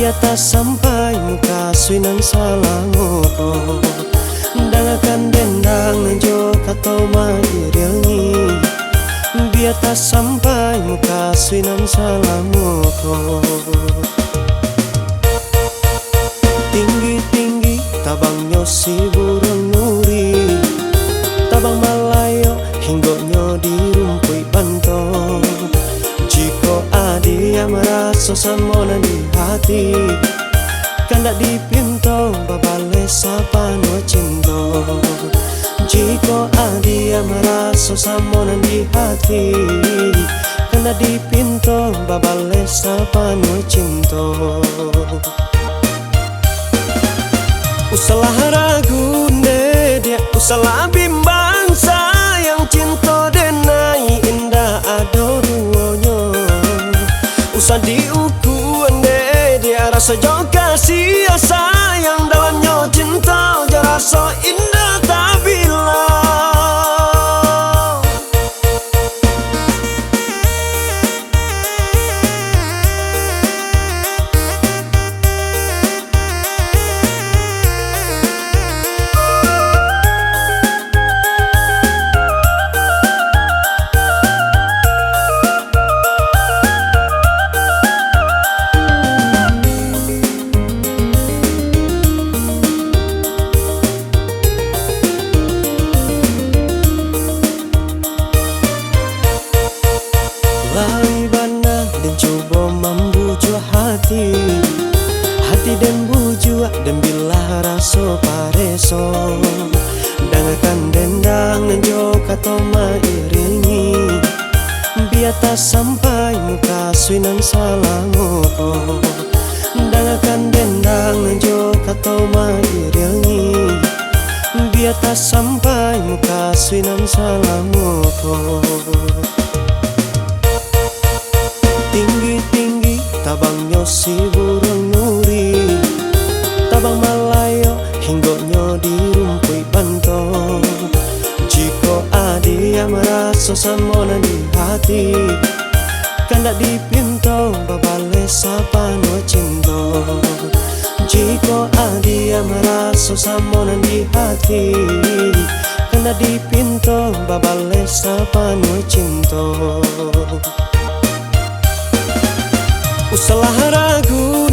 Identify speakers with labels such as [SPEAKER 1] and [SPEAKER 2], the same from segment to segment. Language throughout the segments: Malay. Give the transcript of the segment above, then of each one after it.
[SPEAKER 1] biar tak sampai muka suinan salangoko dangakan dendang jo katau mairengi biar tak sampai muka suinan salangoko tinggi-tinggi tabangnya si burung nuri tabang Malayo hinggonyo di rumpui bantong jiko adi yang merasa samona di hati kandak di pintu babale sapa no cinto jiko adi yang merasa samona di hati kandak di pintu babale sapa no cinto usalah ragu dia usalah bimbang sayang cinta denai indah ado duonyo usah diuku dia rasa jauh kasih sayang dalamnya cinta rasa indah tak bilang hati dan bujuk dan bila raso pareso dangakan dendang dan jo kato mairingi biar tak sampai muka suinan salangoko dangakan dendang dan jo kato mairingi biar tak sampai muka suinan salangoko tinggi-tinggi tabangnya si burung nuri tabang Malayo hinggonyo di rumpui bantong jiko adi yang merasa samona di hati kandak di pintu babale sapa no cinto jiko adi yang merasa samona di hati kandak di pintu babale sapa no cinto usalah ragu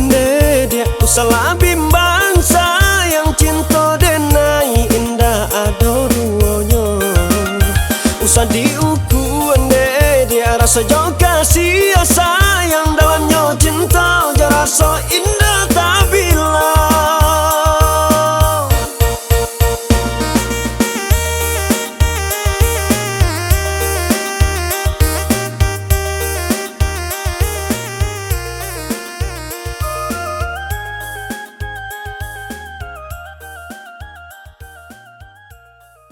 [SPEAKER 1] dia usalah bimbang sayang cinta denai indah ado duonyo usah diuku dia rasa jauh kasih sayang dalamnya